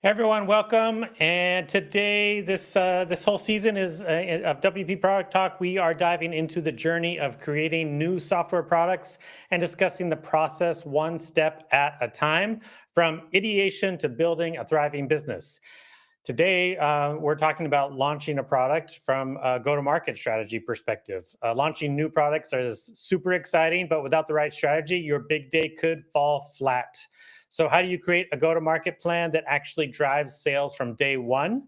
Hey everyone, welcome. And today, this whole season is of WP Product Talk. We are diving into the journey of creating new software products and discussing the process one step at a time, from ideation to building a thriving business. Today, we're talking about launching a product from a go-to-market strategy perspective. Launching new products is super exciting, but without the right strategy, your big day could fall flat. So how do you create a go-to-market plan that actually drives sales from day one?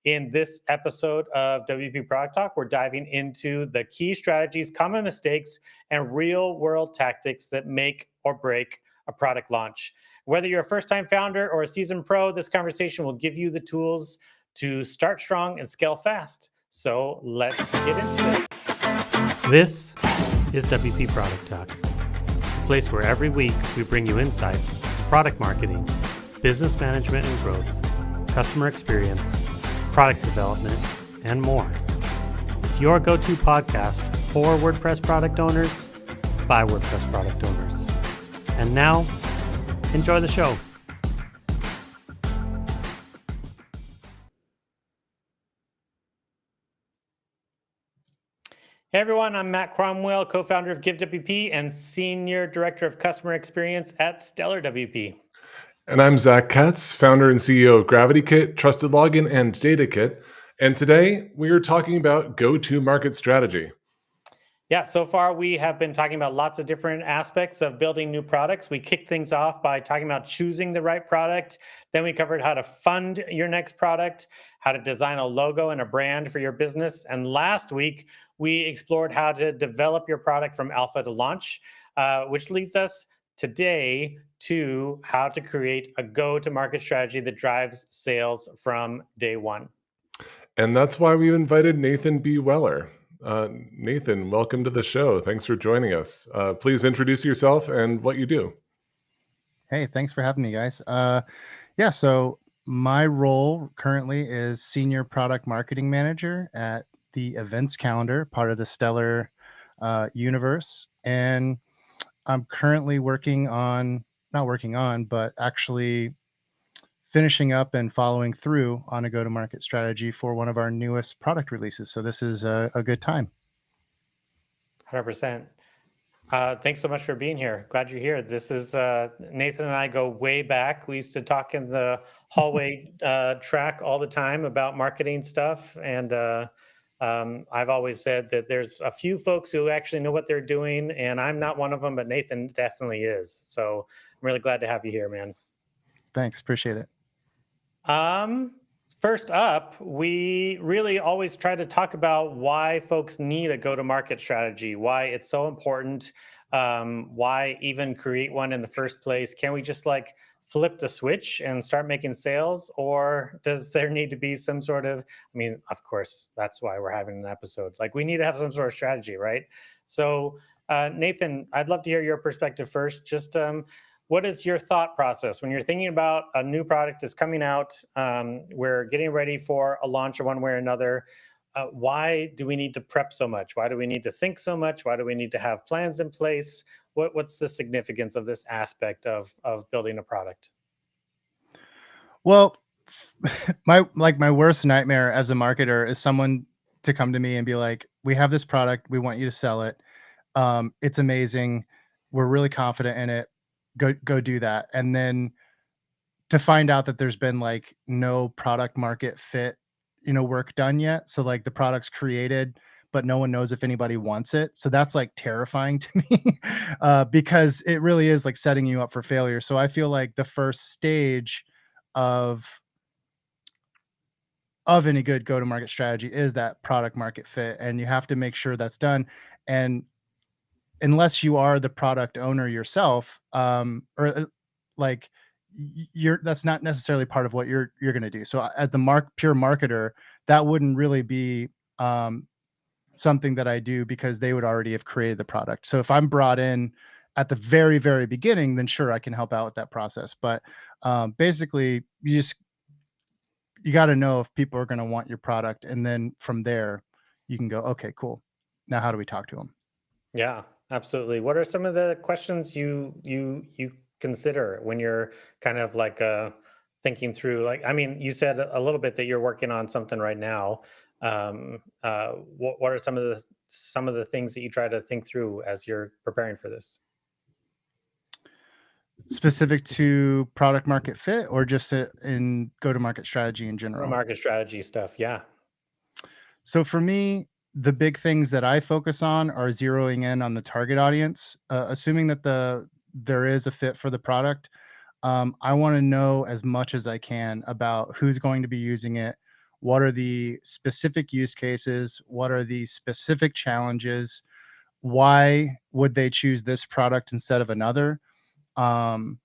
In this episode of WP Product Talk, we're diving into the key strategies, common mistakes, and real-world tactics that make or break a product launch. Whether you're a first-time founder or a seasoned pro, this conversation will give you the tools to start strong and scale fast. So let's get into it. This is WP Product Talk, a place where every week we bring you insights, product marketing, business management and growth, customer experience, product development, and more. It's your go-to podcast for WordPress product owners by WordPress product owners. And now, enjoy the show. Hey everyone, I'm Matt Cromwell, co-founder of GiveWP and Senior Director of Customer Experience at StellarWP. And I'm Zack, Katz, founder and CEO of GravityKit, Trusted Login, and DataKit. And today we are talking about go-to-market strategy. Yeah, so far we have been talking about lots of different aspects of building new products. We kicked things off by talking about choosing the right product. Then we covered how to fund your next product, how to design a logo and a brand for your business. And last week, we explored how to develop your product from alpha to launch, which leads us today to how to create a go-to-market strategy that drives sales from day one. And that's why we invited Nathan B. Weller. Nathan, welcome to the show. Thanks for joining us. Please introduce yourself and what you do. Hey, thanks for having me, guys. So my role currently is Senior Product Marketing Manager at the Events Calendar, part of the Stellar universe. And I'm currently but actually finishing up and following through on a go-to-market strategy for one of our newest product releases. So this is a good time. 100%. Thanks so much for being here. Glad you're here. This is Nathan and I go way back. We used to talk in the hallway track all the time about marketing stuff. And I've always said that there's a few folks who actually know what they're doing, and I'm not one of them, but Nathan definitely is. So I'm really glad to have you here, man. Thanks. Appreciate it. First up, we really always try to talk about why folks need a go-to-market strategy, why it's so important, why even create one in the first place. Can we just like flip the switch and start making sales, or does there need to be some sort of, of course, that's why we're having an episode. Like, we need to have some sort of strategy, right? So, Nathan, I'd love to hear your perspective first. Just what is your thought process when you're thinking about a new product is coming out? We're getting ready for a launch one way or another. Why do we need to prep so much? Why do we need to think so much? Why do we need to have plans in place? What's the significance of this aspect of building a product? Well, my worst nightmare as a marketer is someone to come to me and be like, "We have this product. We want you to sell it. It's amazing. We're really confident in it. Go do that." And then to find out that there's been like no product market fit, work done yet. So like the product's created, but no one knows if anybody wants it. So that's like terrifying to me because it really is like setting you up for failure. So I feel like the first stage of any good go-to-market strategy is that product market fit, and you have to make sure that's done. And unless you are the product owner yourself, like that's not necessarily part of what you're going to do. So as the pure marketer, that wouldn't really be something that I do, because they would already have created the product. So if I'm brought in at the very, very beginning, then sure, I can help out with that process. But basically, you got to know if people are going to want your product, and then from there you can go, okay, cool. Now how do we talk to them? Yeah, absolutely. What are some of the questions you consider when you're kind of like thinking through, like, I mean, you said a little bit that you're working on something right now. What are some of the things that you try to think through as you're preparing for this? Specific to product market fit or just in go to market strategy in The general? market strategy stuff, yeah. So for me, the big things that I focus on are zeroing in on the target audience, assuming that there is a fit for the product. I want to know as much as I can about who's going to be using it. What are the specific use cases? What are the specific challenges? Why would they choose this product instead of another? Um,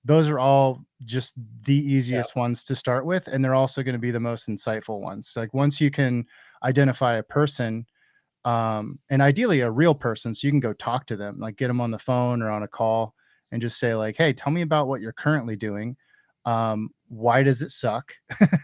those are all just the Yeah. easiest ones to start with, and they're also going to be the most insightful ones. Like once you can identify a person, and ideally a real person, so you can go talk to them, like get them on the phone or on a call, and just say like, "Hey, tell me about what you're currently doing. Why does it suck?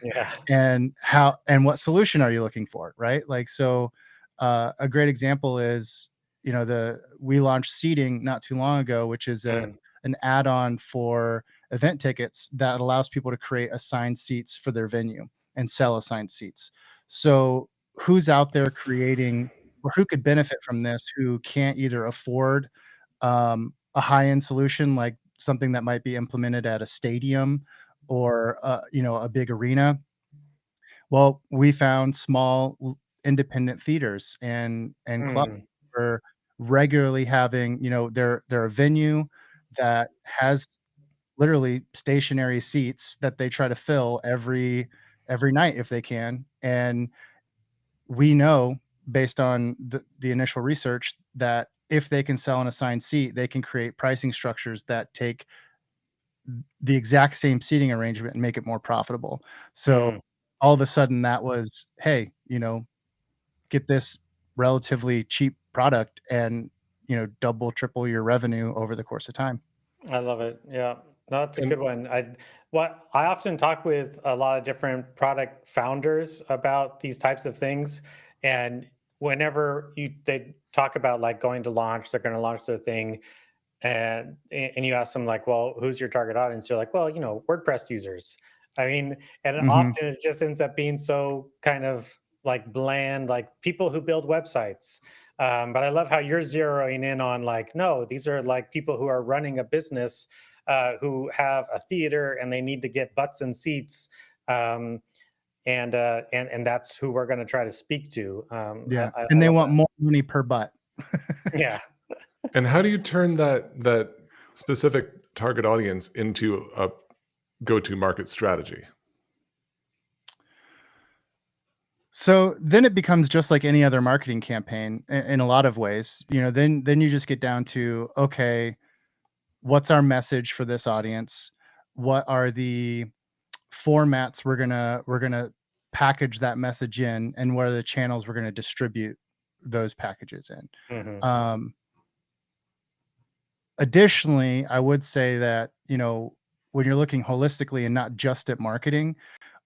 Yeah. And how and what solution are you looking for?" Right? Like so, a great example is the we launched seating not too long ago, which is Mm, an add-on for event tickets that allows people to create assigned seats for their venue and sell assigned seats. So who's out there creating or who could benefit from this who can't either afford a high-end solution like something that might be implemented at a stadium or a big arena. Well, we found small independent theaters and clubs mm, were regularly having, they're a venue that has literally stationary seats that they try to fill every night if they can. And we know based on the initial research that if they can sell an assigned seat, they can create pricing structures that take the exact same seating arrangement and make it more profitable. So mm. all of a sudden that was, hey, get this relatively cheap product and, double, triple your revenue over the course of time. I love it. Yeah. No, that's a And good one. I often talk with a lot of different product founders about these types of things. And whenever they talk about like going to launch, they're going to launch their thing, and you ask them like, well, who's your target audience? You're like, well, WordPress users. I mean, and Mhm. often it just ends up being so kind of like bland, like people who build websites. But I love how you're zeroing in on like, no, these are like people who are running a business, who have a theater and they need to get butts and seats. Um, and that's who we're going to try to speak to. Yeah, I and they love want that. more money per butt. Yeah. and how do you turn that specific target audience into a go-to market strategy? So then it becomes just like any other marketing campaign in a lot of ways. Then you just get down to, okay, what's our message for this audience? What are the formats we're gonna package that message in, and what are the channels we're gonna distribute those packages in? Hmm. Um, Additionally, I would say that, when you're looking holistically and not just at marketing,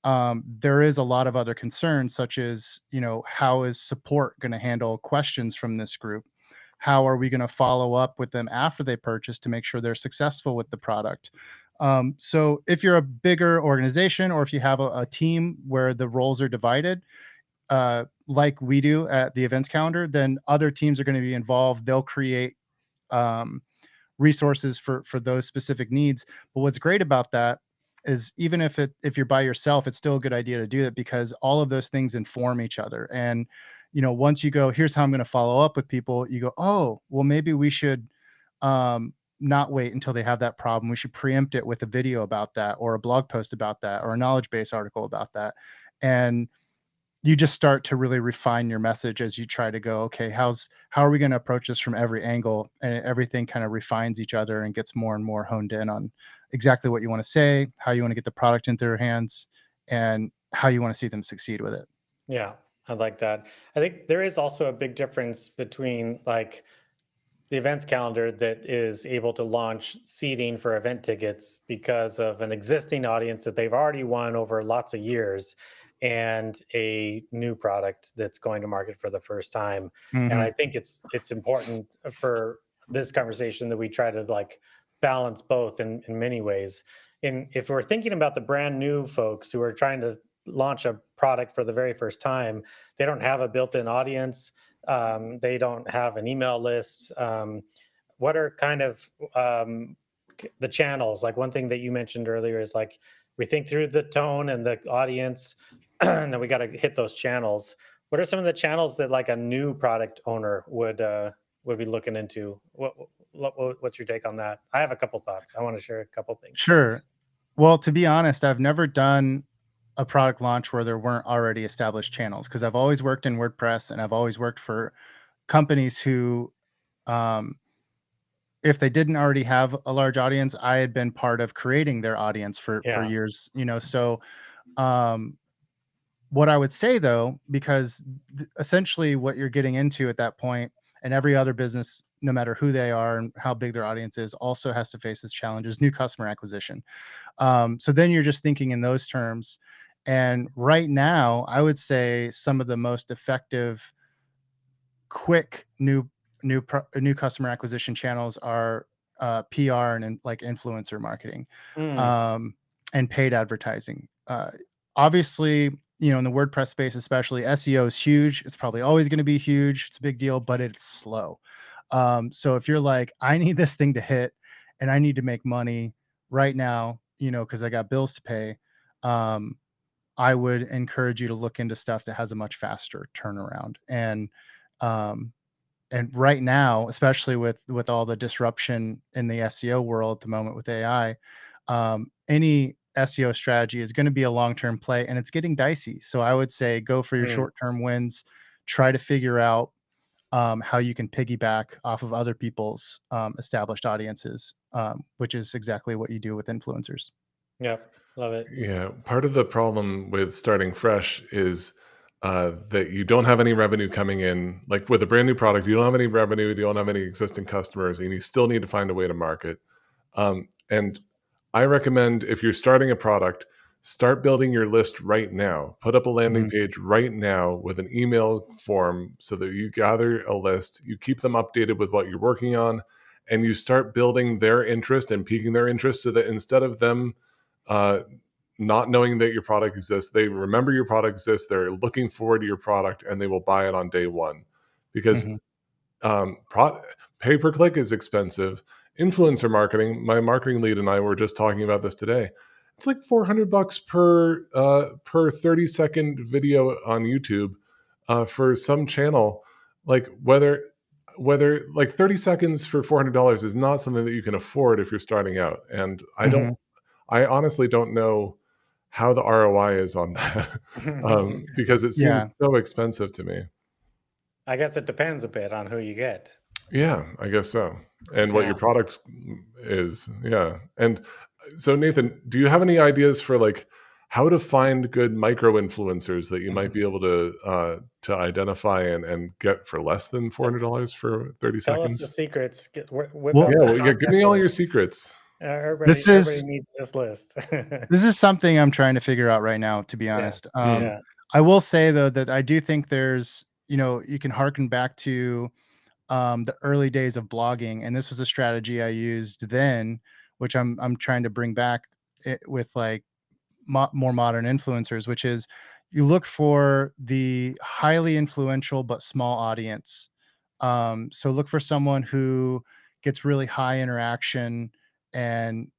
there is a lot of other concerns, such as, how is support going to handle questions from this group? How are we going to follow up with them after they purchase to make sure they're successful with the product? So, if you're a bigger organization or if you have a team where the roles are divided, like we do at the events calendar, then other teams are going to be involved. They'll create um, resources for those specific needs. But what's great about that is even if you're by yourself, it's still a good idea to do that because all of those things inform each other. And once you go, here's how I'm going to follow up with people, you go, oh, well, maybe we should not wait until they have that problem. We should preempt it with a video about that or a blog post about that or a knowledge base article about that. And you just start to really refine your message as you try to go, okay, how are we going to approach this from every angle? And everything kind of refines each other and gets more and more honed in on exactly what you want to say, how you want to get the product into their hands, and how you want to see them succeed with it. Yeah, I like that. I think there is also a big difference between like the events calendar that is able to launch seating for event tickets because of an existing audience that they've already won over lots of years, and a new product that's going to market for the first time. And Hmm. I think it's important for this conversation that we try to like balance both in many ways. if we're thinking about the brand new folks who are trying to launch a product for the very first time, they don't have a built-in audience. They don't have an email list. What are kind of the channels? Like one thing that you mentioned earlier is like we think through the tone and the audience, and then we got to hit those channels. What are some of the channels that like a new product owner would be looking into? What's your take on that? I have a couple thoughts. I want to share a couple things. Sure. Well, to be honest, I've never done a product launch where there weren't already established channels because I've always worked in WordPress and I've always worked for companies who, um, if they didn't already have a large audience, I had been part of creating their audience for Yeah. years, So, um, what I would say though, because essentially what you're getting into at that point, and every other business, no matter who they are and how big their audience is, also has to face this challenge is new customer acquisition. So then you're just thinking in those terms. And right now, I would say some of the most effective, quick new customer acquisition channels are PR and like influencer marketing, Mm, um, and paid advertising. Obviously, in the WordPress space, especially SEO is huge. It's probably always going to be huge. It's a big deal, but it's slow. So if you're like, I need this thing to hit and I need to make money right now, because I got bills to pay, um, I would encourage you to look into stuff that has a much faster turnaround. Um, and right now, especially with all the disruption in the SEO world at the moment with AI, any SEO strategy is going to be a long-term play, and it's getting dicey. So I would say go for your mm. short-term wins. Try to figure out how you can piggyback off of other people's established audiences, which is exactly what you do with influencers. Yep. Love it. Yeah, part of the problem with starting fresh is that you don't have any revenue coming in. Like with a brand new product, you don't have any revenue, you don't have any existing customers, and you still need to find a way to market. And I recommend if you're starting a product, start building your list right now. Put up a landing Mhm, page right now with an email form so that you gather a list, you keep them updated with what you're working on, and you start building their interest and piquing their interest so that instead of them uh, not knowing that your product exists, they remember your product exists, they're looking forward to your product, and they will buy it on day one. Because mhm, um, pro- pay per click is expensive. Influencer marketing, my marketing lead and I were just talking about this today. It's like $400 per 30-second video on YouTube for some channel. Like whether like 30 seconds for $400 is not something that you can afford if you're starting out. And mhm. I honestly don't know how the ROI is on that because it seems Yeah, so expensive to me. I guess it depends a bit on who you get. Yeah, I guess so. And what your Yeah. product is. Yeah. And so Nathan, do you have any ideas for like how to find good micro influencers that you might be able to identify and get for less than So $400 for 30 tell us the seconds? secrets. Whip well, out Yeah, the well, yeah, give contact me all your list. secrets. this Everybody is needs this list. this is something I'm trying to figure out right now, to be Yeah. honest. Hmm. Yeah. I will say though that I do think there's, you can harken back to the early days of blogging, and this was a strategy I used then, which I'm trying to bring back with like more modern influencers, which is you look for the highly influential but small audience. So look for someone who gets really high interaction and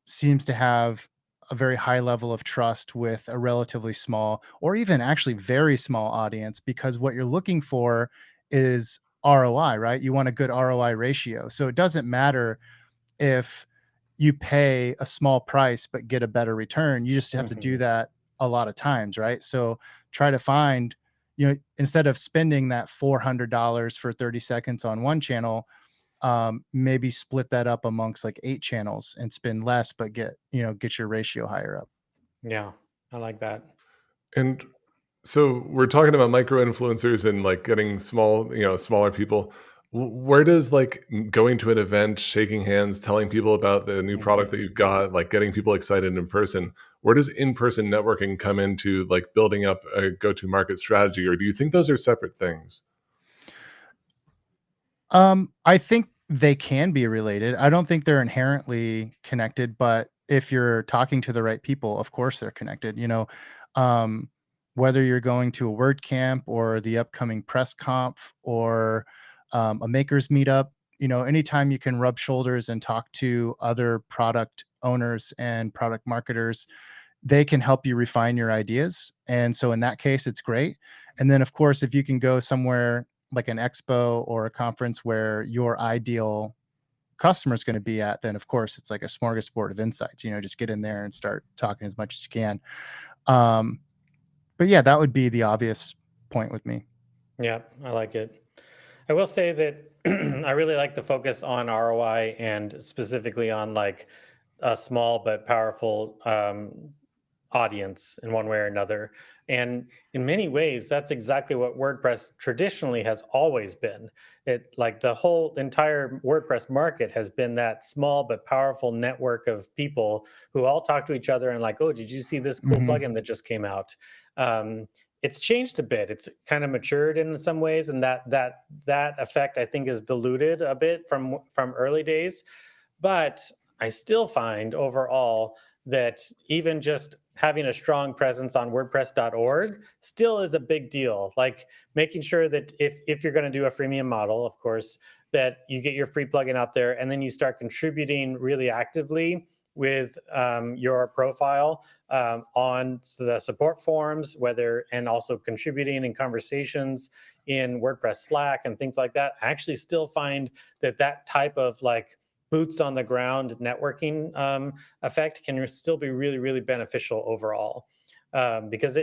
seems to have a very high level of trust with a relatively small or even actually very small audience, because what you're looking for is ROI, right? You want a good ROI ratio. So it doesn't matter if you pay a small price but get a better return. You just have to do Mhm. that a lot of times, right? So try to find, instead of spending that $400 for 30 seconds on one channel, maybe split that up amongst like 8 channels and spend less, but get your ratio higher up. Yeah. I like that. And so we're talking about micro influencers and like getting smaller people. Where does like going to an event, shaking hands, telling people about the new product that Mhm. you've got, like getting people excited in person, where does in-person networking come into like building up a go-to-market strategy? Or do you think those are separate things? I think they can be related. I don't think they're inherently connected, but if you're talking to the right people, of course they're connected. Um, whether you're going to a WordCamp or the upcoming press conf or a makers meetup, anytime you can rub shoulders and talk to other product owners and product marketers, they can help you refine your ideas. And so in that case, it's great. And then of course, if you can go somewhere like an expo or a conference where your ideal customer is going to be at, then of course it's like a smorgasbord of insights. Just get in there and start talking as much as you can. But yeah, that would be the obvious point with me. Yeah, I like it. I will say that I really like the focus on ROI and specifically on like a small but powerful audience in one way or another. And in many ways, that's exactly what WordPress traditionally has always been. It like the whole entire WordPress market has been that small but powerful network of people who all talk to each other and like, oh, did you see this cool Mhm. plugin that just came out? It's changed a bit. It's kind of matured in some ways, and that effect I think is diluted a bit from early days. But I still find overall that even just having a strong presence on WordPress.org still is a big deal. Like making sure that if you're going to do a freemium model, of course, that you get your free plugin out there and then you start contributing really actively with your profile on the support forums, and also contributing in conversations in WordPress Slack and things like that. I actually still find that type of like boots on the ground networking effect can still be really, really beneficial overall, because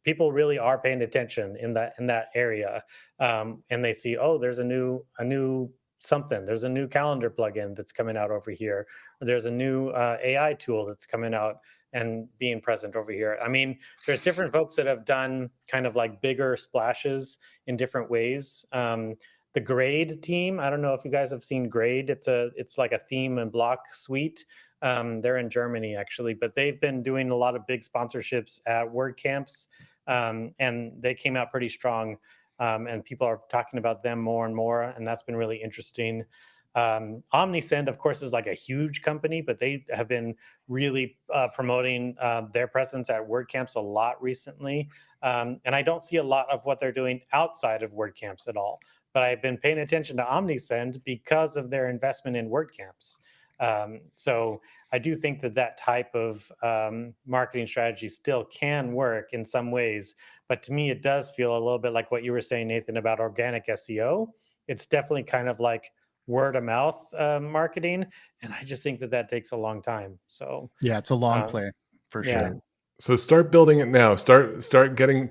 people really are paying attention in that area, and they see, oh, there's a new something. There's a new calendar plugin that's coming out over here. Or there's a new AI tool that's coming out and being present over here. I mean, there's different folks that have done kind of like bigger splashes in different ways. The Grade team, I don't know if you guys have seen Grade. It's like a theme and block suite. They're in Germany actually, but they've been doing a lot of big sponsorships at WordCamps, and they came out pretty strong. And people are talking about them more and more, and that's been really interesting. Omnisend, of course, is like a huge company, but they have been really promoting their presence at WordCamps a lot recently. And I don't see a lot of what they're doing outside of WordCamps at all. But I've been paying attention to Omnisend because of their investment in WordCamps. So I do think that type of marketing strategy still can work in some ways. But to me, it does feel a little bit like what you were saying, Nathan, about organic SEO. It's definitely kind of like word of mouth marketing. And I just think that takes a long time. So, Yeah, it's a long um, play for yeah. sure. So start building it now. Start getting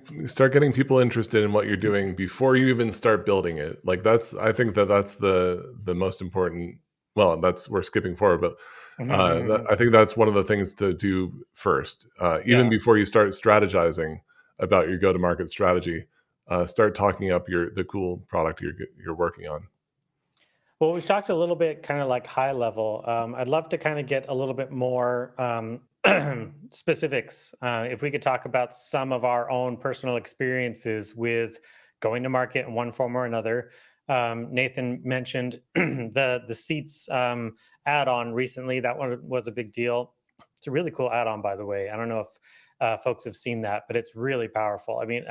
people interested in what you're doing before you even start building it. Like I think that's the most important. Well, we're skipping forward, but I think that's one of the things to do first. Even Yeah. before you start strategizing about your go-to-market strategy, start talking up the cool product you're working on. Well, we've talked a little bit kind of like high level. I'd love to kind of get a little bit more specifics. If we could talk about some of our own personal experiences with going to market in one form or another. Nathan mentioned the seats add-on recently. That one was a big deal. It's a really cool add-on, by the way. I don't know if folks have seen that, but it's really powerful. I mean,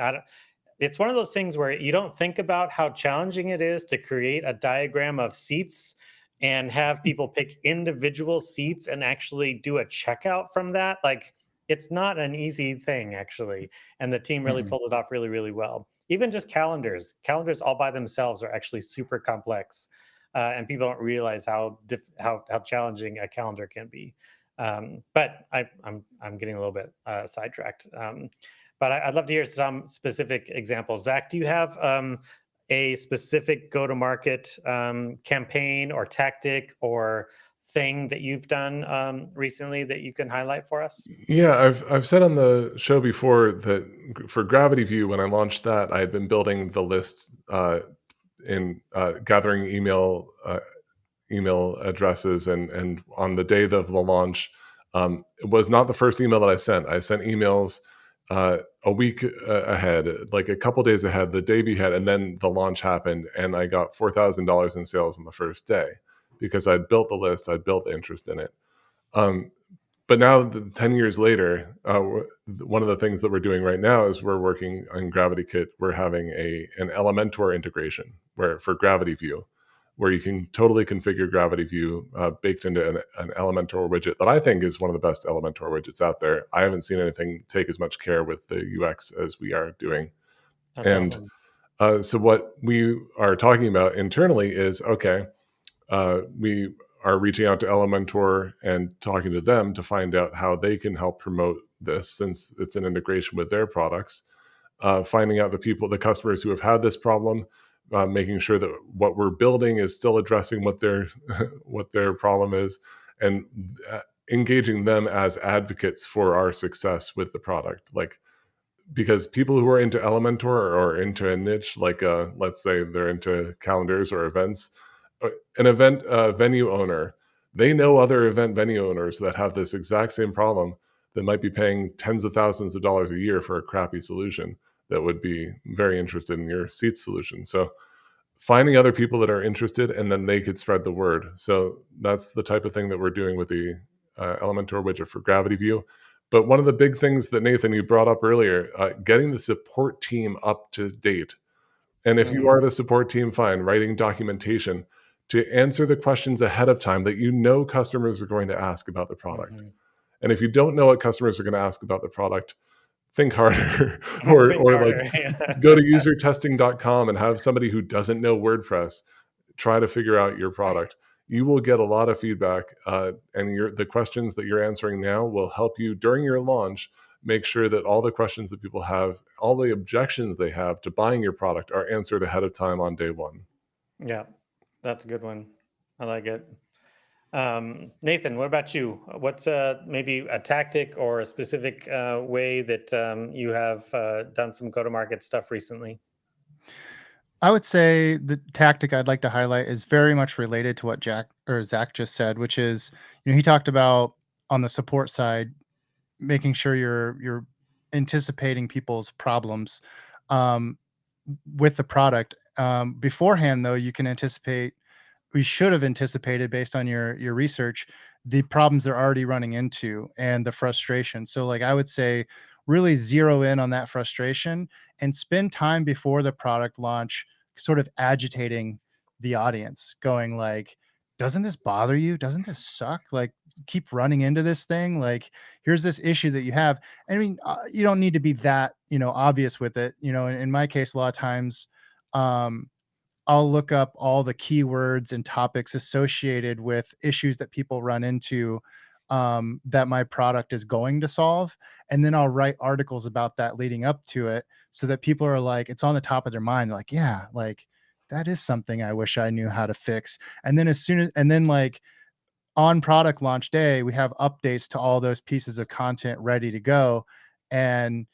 it's one of those things where you don't think about how challenging it is to create a diagram of seats and have people pick individual seats and actually do a checkout from that. Like, it's not an easy thing, actually. And the team really Mm-mm. pulled it off really, really well. Even just calendars all by themselves are actually super complex. And people don't realize how challenging a calendar can be. But I'm getting a little bit sidetracked. But I'd love to hear some specific examples. Zack, do you have a specific go-to-market campaign or tactic or thing that you've done recently that you can highlight for us? Yeah, I've said on the show before that for Gravity View, when I launched that, I had been building the list in gathering email addresses, and on the day of the launch, it was not the first email that I sent. I sent emails a week ahead, like a couple days ahead, the day ahead, and then the launch happened, and I got $4,000 in sales on the first day because I'd built the list, I'd built interest in it. But now, 10 years later, one of the things that we're doing right now is we're working on Gravity Kit. We're having an Elementor integration for Gravity View, where you can totally configure Gravity View baked into an Elementor widget that I think is one of the best Elementor widgets out there. I haven't seen anything take as much care with the UX as we are doing. That's And awesome. so what we are talking about internally is, okay, we are reaching out to Elementor and talking to them to find out how they can help promote this, since it's an integration with their products. Finding out the customers who have had this problem, making sure that what we're building is still addressing what their what their problem is, and engaging them as advocates for our success with the product. Like, because people who are into Elementor or into a niche, like let's say they're into calendars or events, an event venue owner, they know other event venue owners that have this exact same problem, that might be paying tens of thousands of dollars a year for a crappy solution, that would be very interested in your seats solution. So finding other people that are interested, and then they could spread the word. So that's the type of thing that we're doing with the Elementor widget for Gravity View. But one of the big things that, Nathan, you brought up earlier, getting the support team up to date. And if you are the support team, fine, writing documentation to answer the questions ahead of time that you know customers are going to ask about the product. And if you don't know what customers are going to ask about the product, think harder. or Think or harder. like go to usertesting.com and have somebody who doesn't know WordPress try to figure out your product. You will get a lot of feedback, and the questions that you're answering now will help you during your launch make sure that all the questions that people have, all the objections they have to buying your product, are answered ahead of time on day one. Yeah, that's a good one. I like it. Nathan, what about you? What's maybe a tactic or a specific way that you have done some go-to-market stuff recently? I would say the tactic I'd like to highlight is very much related to what Jack or Zach just said, which is, he talked about on the support side, making sure you're anticipating people's problems um, with the product. Beforehand, though, you can anticipate. We should have anticipated, based on your research, the problems they're already running into and the frustration. So, like, I would say, really zero in on that frustration and spend time before the product launch, sort of agitating the audience, going like, "Doesn't this bother you? Doesn't this suck? Like, keep running into this thing. Like, here's this issue that you have." I mean, you don't need to be that obvious with it. In my case, a lot of times, um, I'll look up all the keywords and topics associated with issues that people run into, that my product is going to solve. And then I'll write articles about that leading up to it, so that people are like, it's on the top of their mind. Like, yeah, like that is something I wish I knew how to fix. And then like on product launch day, we have updates to all those pieces of content ready to go. And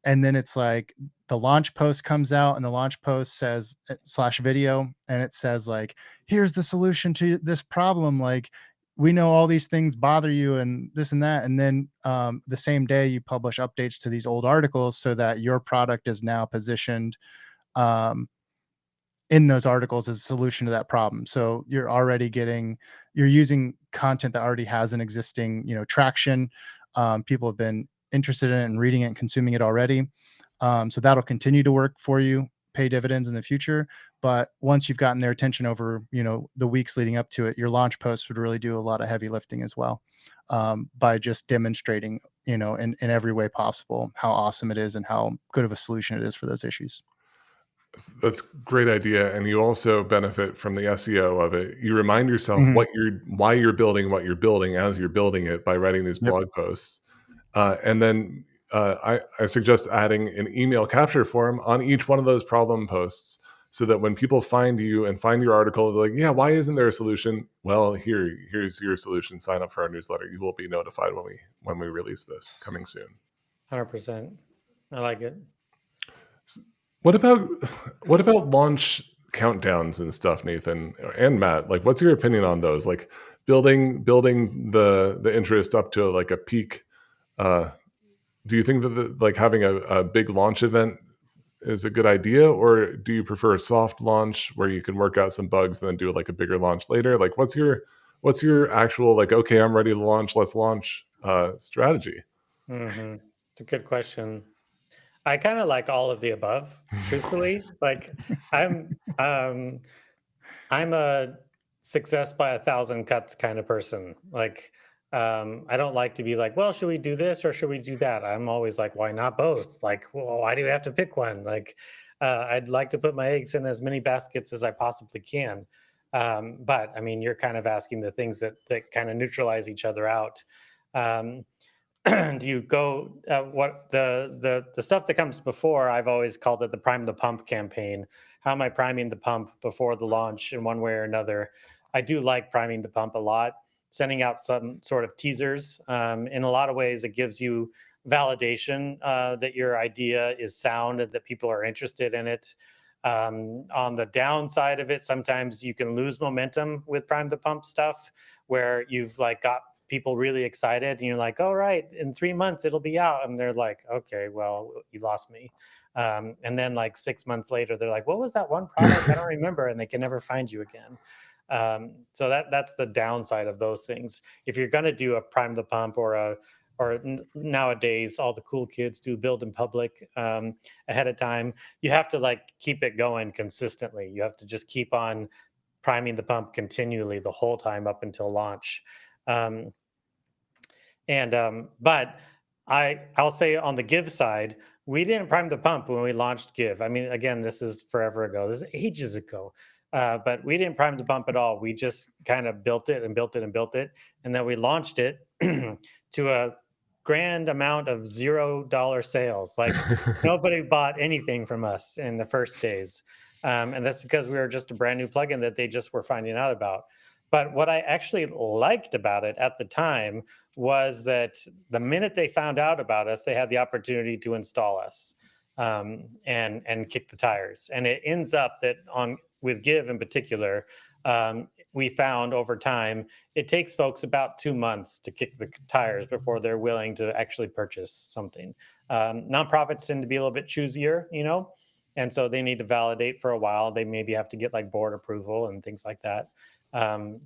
then it's like the launch post comes out, and the launch post says slash video, and it says like, here's the solution to this problem. Like, we know all these things bother you and this and that. And then the same day you publish updates to these old articles, so that your product is now positioned um, in those articles as a solution to that problem. So you're using content that already has an existing, traction. People have been interested in it and reading it and consuming it already. So that'll continue to work for you, pay dividends in the future. But once you've gotten their attention over, the weeks leading up to it, your launch post would really do a lot of heavy lifting as well, by just demonstrating, in every way possible, how awesome it is and how good of a solution it is for those issues. That's a great idea, and you also benefit from the SEO of it. You remind yourself Mhm. why you're building what you're building as you're building it, by writing these Yep. blog posts. And then I suggest adding an email capture form on each one of those problem posts, so that when people find you and find your article, they're like, "Yeah, why isn't there a solution?" Well, here's your solution. Sign up for our newsletter. You will be notified when we release this, coming soon. 100%. I like it. What about what about launch countdowns and stuff, Nathan and Matt? Like, what's your opinion on those? Like, building the interest up to like a peak. Uh, do you think that like having a big launch event is a good idea, or do you prefer a soft launch where you can work out some bugs and then do like a bigger launch later? Like, what's your actual like, okay, I'm ready to launch, let's launch strategy? It's a good question. I kind of like all of the above, truthfully. Like I'm um I'm a success by 1,000 cuts kind of person. Like I don't like to be like, well, should we do this or should we do that? I'm always like, why not both? Like, well, why do we have to pick one? Like I'd like to put my eggs in as many baskets as I possibly can. But I mean, you're kind of asking the things that kind of neutralize each other out. Um, do you go what the stuff that comes before? I've always called it the prime the pump campaign. How am I priming the pump before the launch in one way or another? I do like priming the pump a lot, sending out some sort of teasers. In a lot of ways, it gives you validation that your idea is sound and that people are interested in it. On the downside of it, sometimes you can lose momentum with prime the pump stuff, where you've like got people really excited and you're like, all right, in 3 months it'll be out, and they're like, okay, well, you lost me. And then like 6 months later they're like, what was that one product? I don't remember, and they can never find you again. So that's the downside of those things. If you're going to do a prime the pump or nowadays all the cool kids do build in public ahead of time, you have to like keep it going consistently. You have to just keep on priming the pump continually the whole time up until launch. um, but I'll say on the Give side, we didn't prime the pump when we launched Give. I mean, again, this is forever ago. This is ages ago. But we didn't prime the pump at all. We just kind of built it and built it and built it, and then we launched it to a grand amount of $0 sales. Like nobody bought anything from us in the first days, and that's because we were just a brand new plugin that they just were finding out about. But what I actually liked about it at the time was that the minute they found out about us, they had the opportunity to install us and kick the tires. And it ends up that on with Give in particular, we found over time it takes folks about 2 months to kick the tires before they're willing to actually purchase something. Nonprofits tend to be a little bit choosier, and so they need to validate for a while. They maybe have to get like board approval and things like that.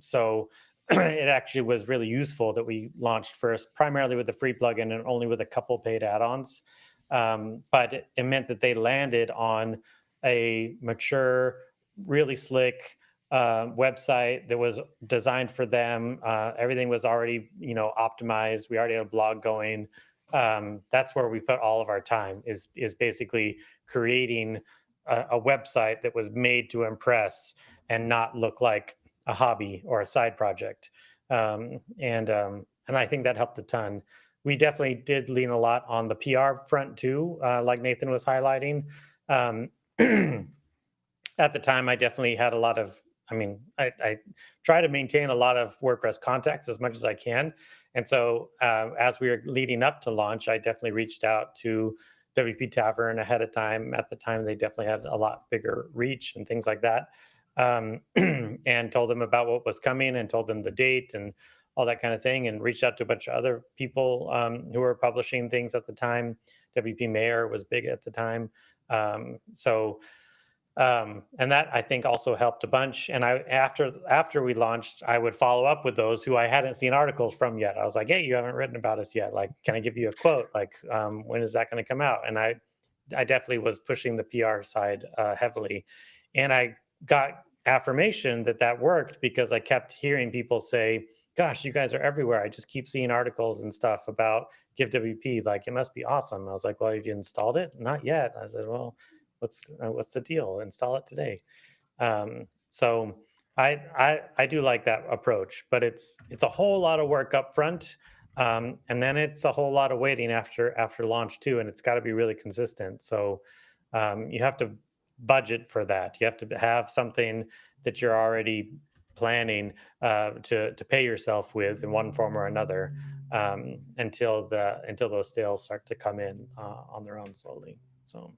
So it actually was really useful that we launched first, primarily with the free plugin and only with a couple paid add-ons. But it meant that they landed on a mature, really slick website that was designed for them. Everything was already, optimized. We already had a blog going. That's where we put all of our time is basically creating a website that was made to impress and not look like a hobby or a side project. And I think that helped a ton. We definitely did lean a lot on the PR front too, like Nathan was highlighting. Um, at the time, I definitely had a lot of, I try to maintain a lot of WordPress contacts as much as I can. And so as we were leading up to launch, I definitely reached out to WP Tavern ahead of time. At the time, they definitely had a lot bigger reach and things like that. And told them about what was coming and told them the date and all that kind of thing, and reached out to a bunch of other people who were publishing things at the time. WP Mayor was big at the time. And that I think also helped a bunch. And after we launched, I would follow up with those who I hadn't seen articles from yet. I was like, hey, you haven't written about us yet. Like, can I give you a quote? Like, when is that going to come out? And I definitely was pushing the PR side heavily. And I got affirmation that worked because I kept hearing people say, gosh, you guys are everywhere. I just keep seeing articles and stuff about GiveWP. Like, it must be awesome. I was like, well, have you installed it? Not yet. I said, well, what's the deal? Install it today. So I do like that approach, but it's a whole lot of work up front. And then it's a whole lot of waiting after launch too. And it's got to be really consistent. So you have to budget for that. You have to have something that you're already planning to pay yourself with in one form or another until those sales start to come in on their own slowly. So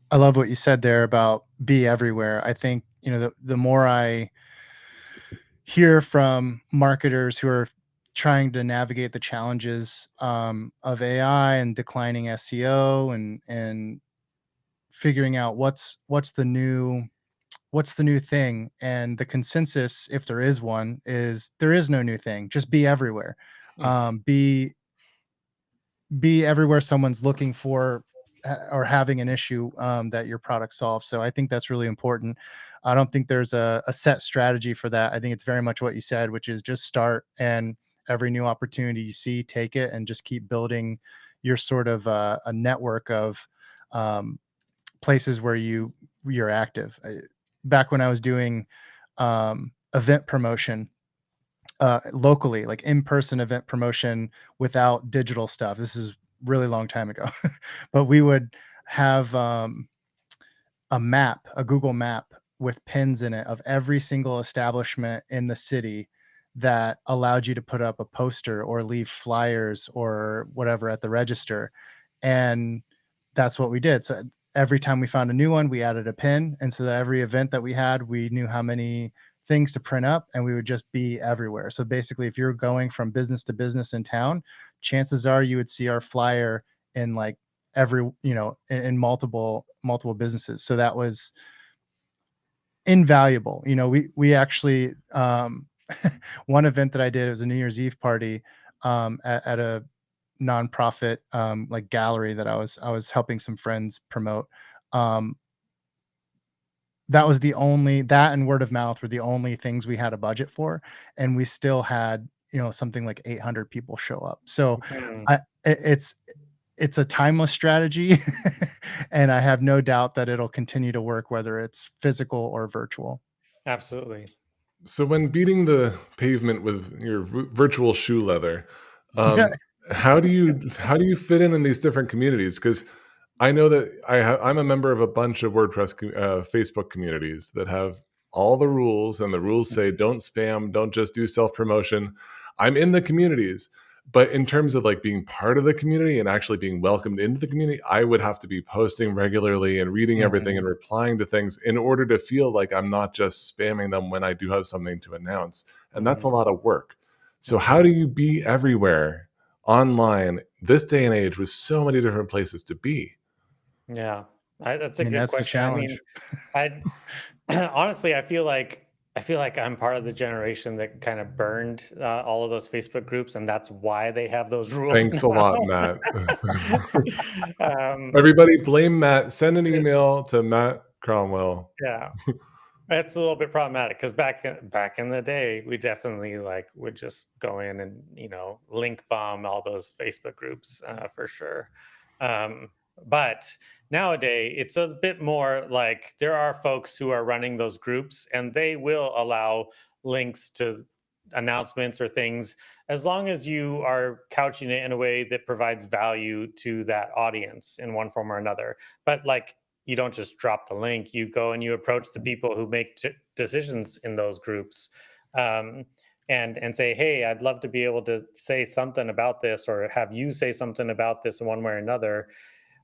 I love what you said there about be everywhere. I think, the more I hear from marketers who are trying to navigate the challenges of AI and declining SEO and figuring out what's the new what's the new thing? And the consensus, if there is one, is there is no new thing. Just be everywhere. Be everywhere someone's looking for or having an issue that your product solves. So I think that's really important. I don't think there's a set strategy for that. I think it's very much what you said, which is just start, and every new opportunity you see, take it and just keep building your sort of a network of um, places where you're active. Back when I was doing event promotion, locally, like in-person event promotion without digital stuff. This is really long time ago, but we would have a map, a Google map with pins in it of every single establishment in the city that allowed you to put up a poster or leave flyers or whatever at the register. And that's what we did. So every time we found a new one, we added a pin. And so that every event that we had, we knew how many things to print up, and we would just be everywhere. So basically, if you're going from business to business in town, chances are you would see our flyer in like every, in multiple businesses. So that was invaluable. We actually one event that I did, it was a New Year's Eve party at a nonprofit like gallery that I was helping some friends promote. Um, that and word of mouth were the only things we had a budget for, and we still had something like 800 people show up. So it's a timeless strategy, and I have no doubt that it'll continue to work, whether it's physical or virtual. Absolutely. So when beating the pavement with your virtual shoe leather, um, how do you fit in these different communities? Because I know that I'm a member of a bunch of WordPress Facebook communities that have all the rules, and the rules say don't spam, don't just do self promotion. I'm in the communities, but in terms of like being part of the community and actually being welcomed into the community, I would have to be posting regularly and reading everything and replying to things in order to feel like I'm not just spamming them when I do have something to announce. And that's a lot of work. So how do you be everywhere online this day and age with so many different places to be? Yeah, that's a good That's the question. I mean, challenge. I honestly, I feel like I'm part of the generation that kind of burned all of those Facebook groups, and that's why they have those rules Thanks a lot, now. Matt. um, Everybody blame Matt. Send an email to Matt Cromwell. yeah, it's a little bit problematic because back in the day, we definitely like would just go in and link bomb all those Facebook groups for sure. Um, but nowadays, it's a bit more like there are folks who are running those groups, and they will allow links to announcements or things as long as you are couching it in a way that provides value to that audience in one form or another. But like you don't just drop the link, you go and you approach the people who make decisions in those groups, um, and say, hey, I'd love to be able to say something about this, or have you say something about this in one way or another.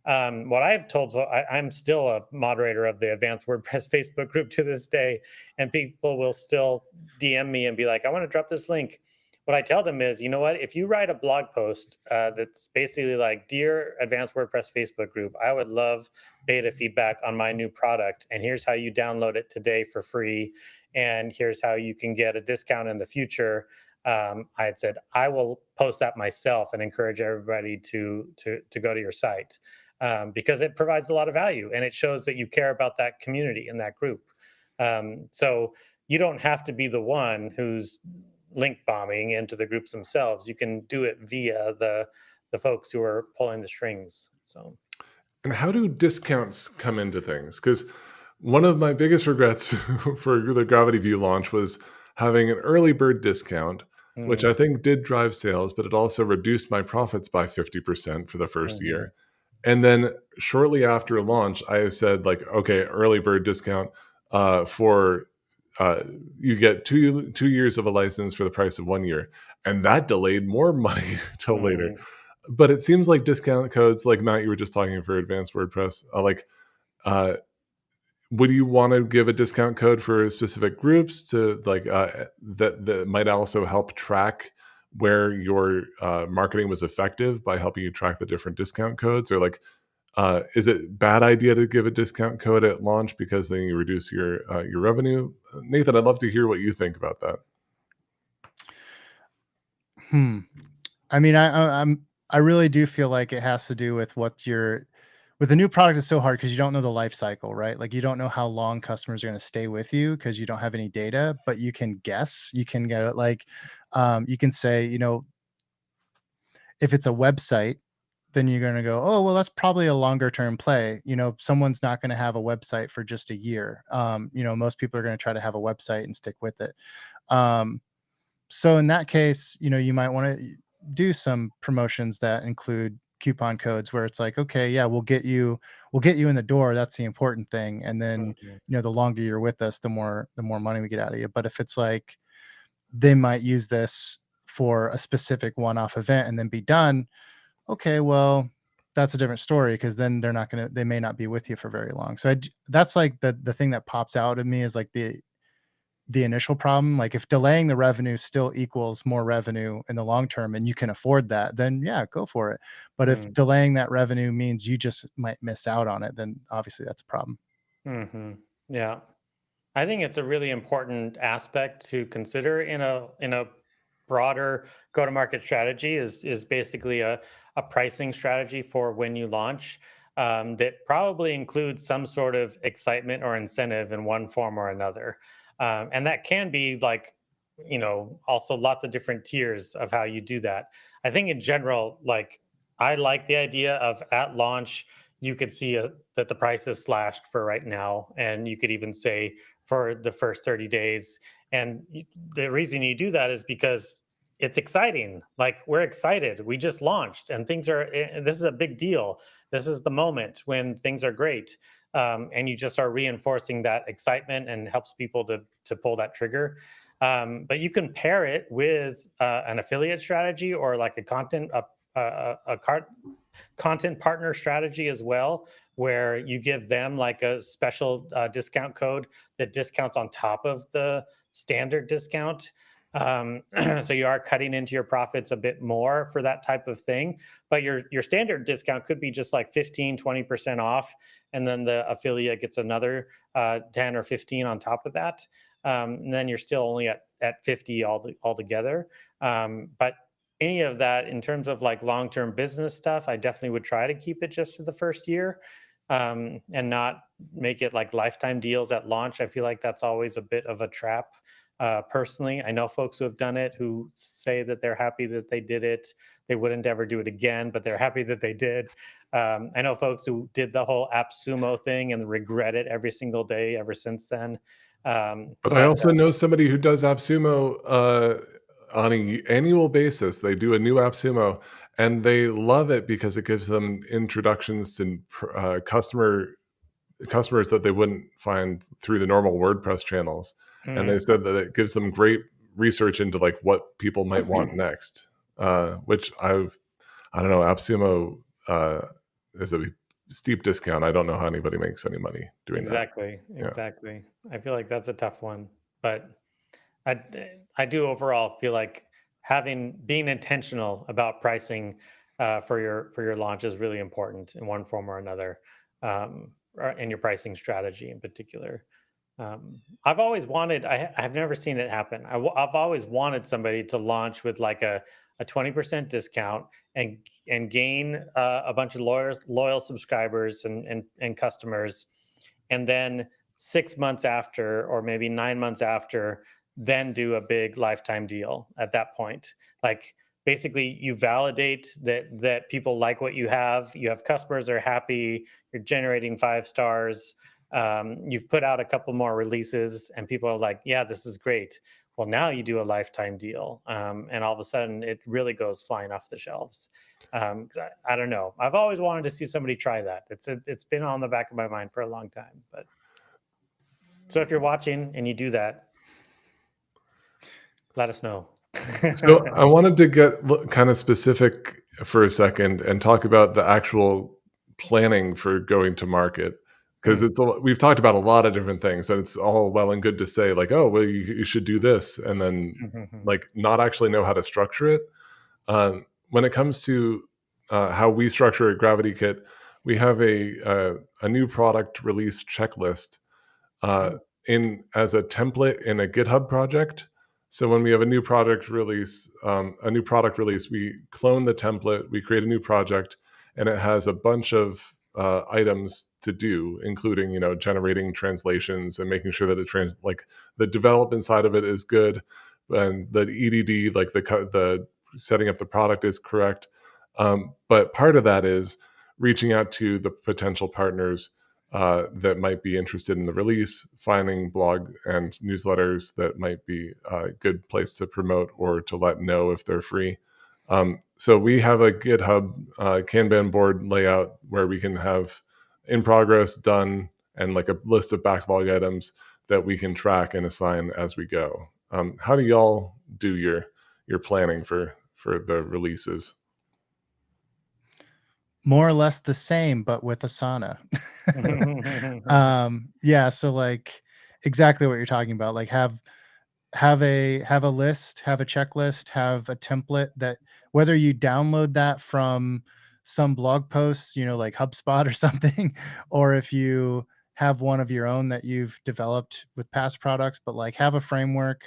What I've told, I'm still a moderator of the Advanced WordPress Facebook group to this day, and people will still DM me and be like, I want to drop this link. What I tell them is, you know what, if you write a blog post that's basically like, Dear Advanced WordPress Facebook group, I would love beta feedback on my new product, and here's how you download it today for free, and here's how you can get a discount in the future. I had said I will post that myself and encourage everybody to go to your site, because it provides a lot of value and it shows that you care about that community and that group. So you don't have to be the one who's link bombing into the groups themselves. You can do it via the folks who are pulling the strings. So And how do discounts come into things? Because one of my biggest regrets for the Gravity View launch was having an early bird discount, which I mm, think did drive sales, but it also reduced my profits by 50% for the first mhm, year. And then shortly after launch, I said, like, okay, early bird discount for uh, you get two years of a license for the price of 1 year, and that delayed more money till later. mhm. But it seems like discount codes, like Matt, you were just talking for advanced WordPress, uh, would you want to give a discount code for specific groups to that might also help track where your marketing was effective by helping you track the different discount codes, or like Is it a bad idea to give a discount code at launch because then you reduce your revenue? Nathan, I'd love to hear what you think about that. I mean, I really do feel like it has to do with with a new product is so hard because you don't know the life cycle, right? Like you don't know how long customers are going to stay with you because you don't have any data, but you can guess. You can get it like, you can say, if it's a website, then you're going to go, oh, well, that's probably a longer term play. Someone's not going to have a website for just a year. Most people are going to try to have a website and stick with it. So in that case, you might want to do some promotions that include coupon codes where it's like, okay, yeah, we'll get you in the door. That's the important thing. And then, Mhm. the longer you're with us, the more money we get out of you. But if it's like they might use this for a specific one-off event and then be done, okay, well, that's a different story because then they may not be with you for very long. So that's like the thing that pops out at me is like the initial problem. Like if delaying the revenue still equals more revenue in the long term and you can afford that, then yeah, go for it. But if Mm. delaying that revenue means you just might miss out on it, then obviously that's a problem. Mhm. Yeah. I think it's a really important aspect to consider in a broader go-to-market strategy is basically a pricing strategy for when you launch that probably includes some sort of excitement or incentive in one form or another. And that can be like, also lots of different tiers of how you do that. I think in general, like I like the idea of at launch, you could see that the price is slashed for right now. And you could even say, for the first 30 days. And the reason you do that is because it's exciting. Like we're excited. We just launched and this is a big deal. This is the moment when things are great. And you just are reinforcing that excitement and helps people to pull that trigger. But you can pair it with an affiliate strategy or like a content partner strategy as well, where you give them like a special discount code that discounts on top of the standard discount. So you are cutting into your profits a bit more for that type of thing, but your standard discount could be just like 15-20% off, and then the affiliate gets another 10 or 15 on top of that. And then you're still only at 50 altogether. But any of that in terms of like long-term business stuff, I definitely would try to keep it just to the first year, and not make it like lifetime deals at launch. I feel like that's always a bit of a trap. Personally, I know folks who have done it who say that they're happy that they did it. They wouldn't ever do it again, but they're happy that they did. I know folks who did the whole AppSumo thing and regret it every single day ever since then. But I But also know somebody who does AppSumo on an annual basis. They do a new AppSumo, and they love it because it gives them introductions to customers that they wouldn't find through the normal WordPress channels. And they mm, said that it gives them great research into like what people might want next. Which I don't know, AppSumo is a steep discount. I don't know how anybody makes any money doing that. exactly, Yeah. exactly. I feel like that's a tough one, but I I do overall feel like being intentional about pricing for your launch is really important in one form or another, or in your pricing strategy in particular. I've always wanted. I've never seen it happen. I've always wanted somebody to launch with like a 20% discount and gain a bunch of loyal subscribers and customers, and then 6 months after, or maybe 9 months after, then do a big lifetime deal at that point. Like basically you validate that people like what you have customers that are happy, you're generating 5 stars, you've put out a couple more releases and people are like, yeah, this is great. Well, now you do a lifetime deal, and all of a sudden it really goes flying off the shelves. 'Cause I don't know. I've always wanted to see somebody try that. It's been on the back of my mind for a long time. But so if you're watching and you do that, let us know. So I wanted to get kind of specific for a second and talk about the actual planning for going to market, because Mm, we've talked about a lot of different things, and it's all well and good to say like, oh, well, you should do this, and then like not actually know how to structure it. When it comes to how we structure at Gravity Kit, we have a new product release checklist in as a template in a GitHub project. So when we have a new product release, we clone the template, we create a new project, and it has a bunch of items to do, including generating translations and making sure that like the development side of it is good, and the EDD, like the setting up the product, is correct. But part of that is reaching out to the potential partners that might be interested in the release, finding blog and newsletters that might be a good place to promote or to let know if they're free. So we have a GitHub Kanban board layout where we can have in progress, done, and like a list of backlog items that we can track and assign as we go. How do y'all do your planning for the releases? More or less the same, but with Asana. Yeah, so like exactly what you're talking about. Like have a list, have a checklist, have a template that whether you download that from some blog posts, like HubSpot or something, or if you have one of your own that you've developed with past products, but like have a framework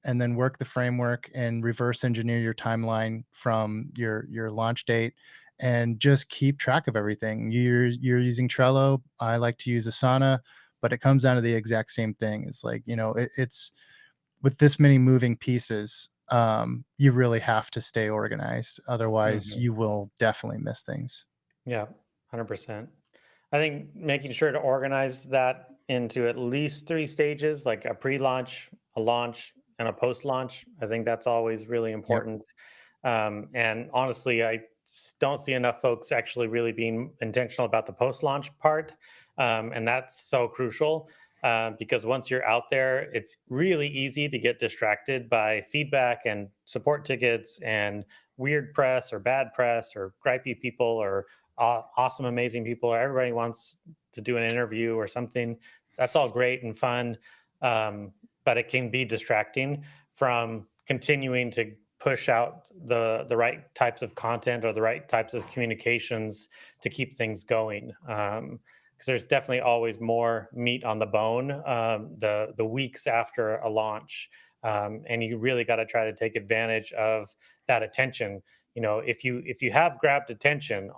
and then work the framework and reverse engineer your timeline from your launch date and just keep track of everything. You're using Trello. I like to use Asana, but it comes down to the exact same thing. It's like, it's with this many moving pieces, you really have to stay organized. Otherwise, you will definitely miss things. Yeah, 100%. I think making sure to organize that into at least 3 stages, like a pre-launch, a launch, and a post-launch. I think that's always really Yep. important. And honestly, don't see enough folks actually really being intentional about the post-launch part. And that's so crucial because once you're out there, it's really easy to get distracted by feedback and support tickets and weird press or bad press or gripey people or awesome, amazing people, or everybody wants to do an interview or something. That's all great and fun, but it can be distracting from continuing to push out the right types of content or the right types of communications to keep things going. Because there's definitely always more meat on the bone the weeks after a launch, and you really got to try to take advantage of that attention. If you have grabbed attention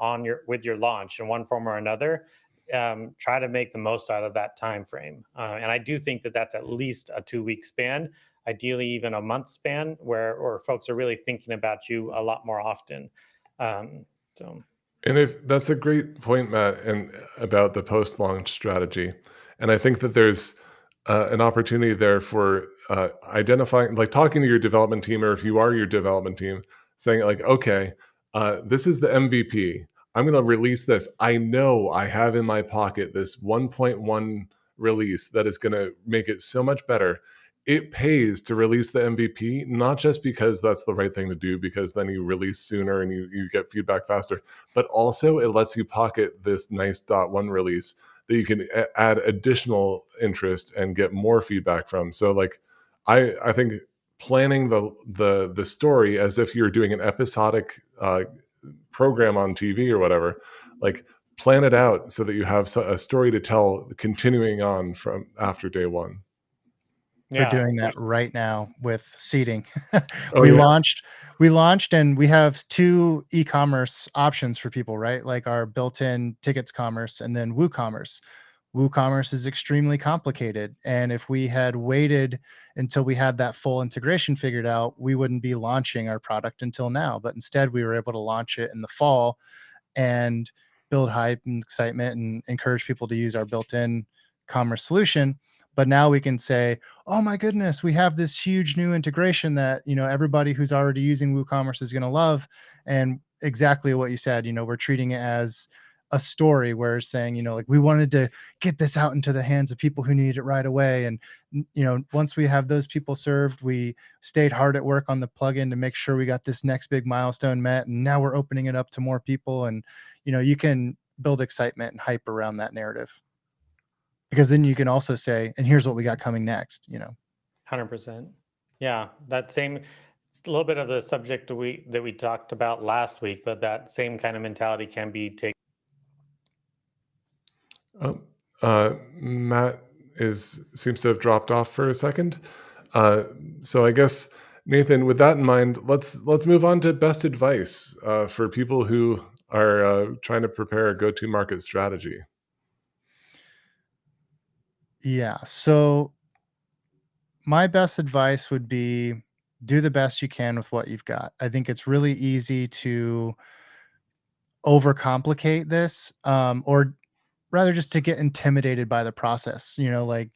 with your launch in one form or another, try to make the most out of that time frame. And I do think that that's at least a 2-week span, ideally even a month span, where folks are really thinking about you a lot more often. So And if that's a great point, Matt, and about the post-launch strategy. And I think that there's an opportunity there for identifying, like talking to your development team, or if you are your development team, saying like, okay, this is the MVP. I'm going to release this. I know I have in my pocket this 1.1 release that is going to make it so much better. It pays to release the MVP, not just because that's the right thing to do, because then you release sooner and you get feedback faster, but also it lets you pocket this nice .1 release that you can add additional interest and get more feedback from. So like, I think planning the story as if you're doing an episodic program on TV or whatever, like plan it out so that you have a story to tell continuing on from after day one. We're yeah, doing that right now with seating. Oh We yeah. launched and we have 2 e-commerce options for people, right? Like our built-in tickets commerce and then WooCommerce. WooCommerce is extremely complicated, and if we had waited until we had that full integration figured out, we wouldn't be launching our product until now. But instead, we were able to launch it in the fall and build hype and excitement and encourage people to use our built-in commerce solution. But now we can say, oh my goodness, we have this huge new integration that everybody who's already using WooCommerce is going to love. And exactly what you said, we're treating it as a story where it's saying, like we wanted to get this out into the hands of people who need it right away. And once we have those people served, we stayed hard at work on the plugin to make sure we got this next big milestone met. And now we're opening it up to more people. And you can build excitement and hype around that narrative, because then you can also say, and here's what we got coming next. 100%. Yeah, that same, it's a little bit of the subject that we talked about last week, but that same kind of mentality can be taken Matt seems to have dropped off for a second. So I guess, Nathan, with that in mind, let's move on to best advice for people who are trying to prepare a go-to-market strategy. Yeah. So my best advice would be do the best you can with what you've got. I think it's really easy to overcomplicate this, or rather just to get intimidated by the process. Like,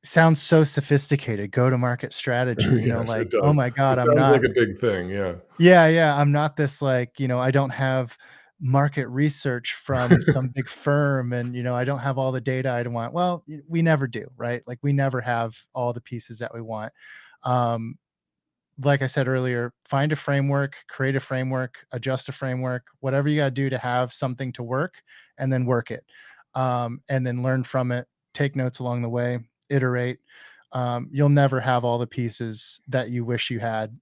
sounds so sophisticated, go to market strategy, Yeah, like, it oh does. my It God, I'm sounds not. like a big thing. Yeah. Yeah, yeah, I'm not this, like, I don't have market research from some big firm, and, I don't have all the data I'd want. Well, we never do, right? Like, we never have all the pieces that we want. Um, like I said earlier, find a framework, create a framework, adjust a framework, whatever you gotta do to have something to work, and then work it. And then learn from it, take notes along the way, iterate. You'll never have all the pieces that you wish you had,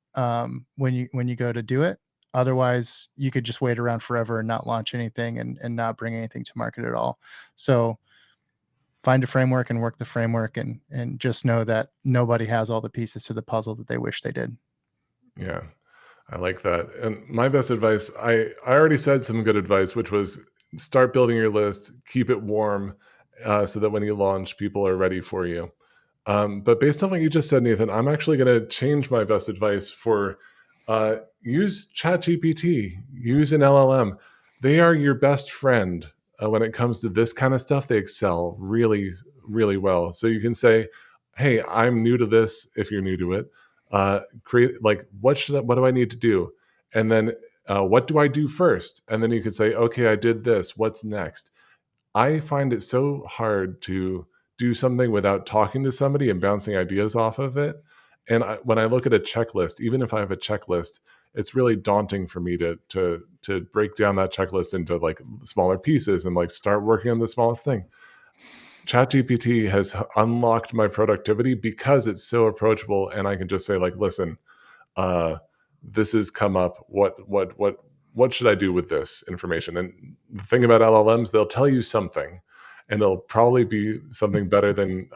when you go to do it. Otherwise, you could just wait around forever and not launch anything, and not bring anything to market at all. So find a framework and work the framework, and just know that nobody has all the pieces to the puzzle that they wish they did. Yeah. I like that. And my best advice, I already said some good advice, which was start building your list, keep it warm, so that when you launch, people are ready for you. But based on what you just said, Nathan, I'm actually going to change my best advice for use ChatGPT, use an LLM. They are your best friend when it comes to this kind of stuff. They excel really, really well. So you can say, "Hey, I'm new to this." If you're new to it, create like what do I need to do, and then what do I do first, and then you could say, "Okay, I did this. What's next?" I find it so hard to do something without talking to somebody and bouncing ideas off of it. And when I look at a checklist, even if I have a checklist, it's really daunting for me to break down that checklist into like smaller pieces and like start working on the smallest thing. ChatGPT has unlocked my productivity because it's so approachable, and I can just say like, "Listen, uh, this has come up. What should I do with this information?" And the thing about LLMs, they'll tell you something, and it'll probably be something better than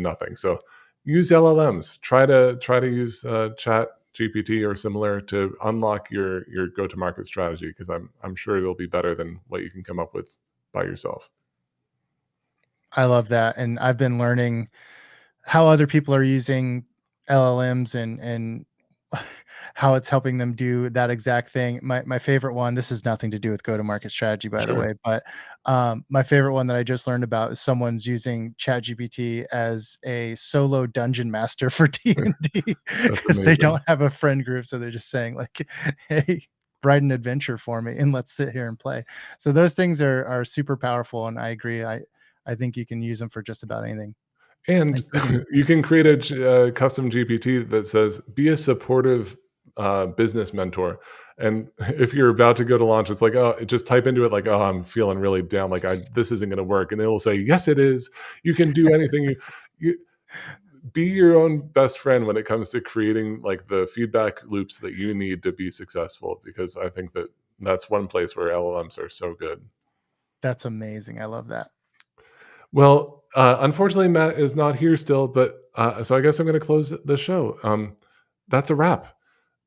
nothing. So use LLMs. Try to use Chat GPT or similar to unlock your go to market strategy, because I'm sure it'll be better than what you can come up with by yourself. I love that, and I've been learning how other people are using LLMs, and how it's helping them do that exact thing. My favorite one, this has nothing to do with go-to-market strategy, by the Sure, way, but, my favorite one that I just learned about is someone's using ChatGPT as a solo dungeon master for D&D that's because they amazing. don't have a friend group, so they're just saying like, "Hey, write an adventure for me, and let's sit here and play." So those things are super powerful, and I agree. I think you can use them for just about anything, And including you can create a this. custom GPT that says, "Be a supportive business mentor." And if you're about to go to launch, it's like, oh, just type into it like, "Oh, I'm feeling really down. Like, this isn't going to work," and it'll say, "Yes, it is. You can do anything. You be your own best friend when it comes to creating like the feedback loops that you need to be successful." Because I think that that's one place where LLMs are so good. That's amazing. I love that. Well, unfortunately, Matt is not here still, but so I guess I'm going to close the show. That's a wrap.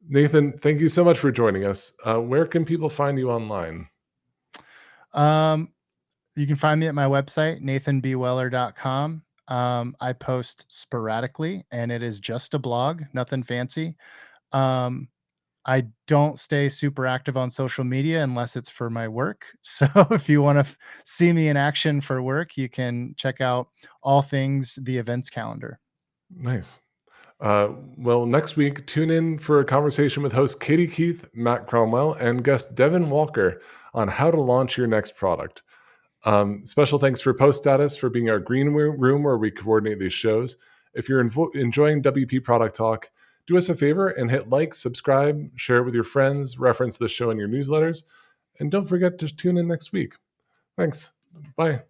Nathan, thank you so much for joining us. Where can people find you online? Um, you can find me at my website, nathanbweller.com. I post sporadically, and it is just a blog, nothing fancy. Um, I don't stay super active on social media unless it's for my work. So if you want to see me in action for work, you can check out all things the events calendar. Nice. Well, next week, tune in for a conversation with host Katie Keith, Matt Cromwell, and guest Devin Walker on how to launch your next product. Special thanks for Post Status for being our green room where we coordinate these shows. If you're enjoying WP Product Talk, do us a favor and hit like, subscribe, share it with your friends, reference the show in your newsletters, and don't forget to tune in next week. Thanks. Bye.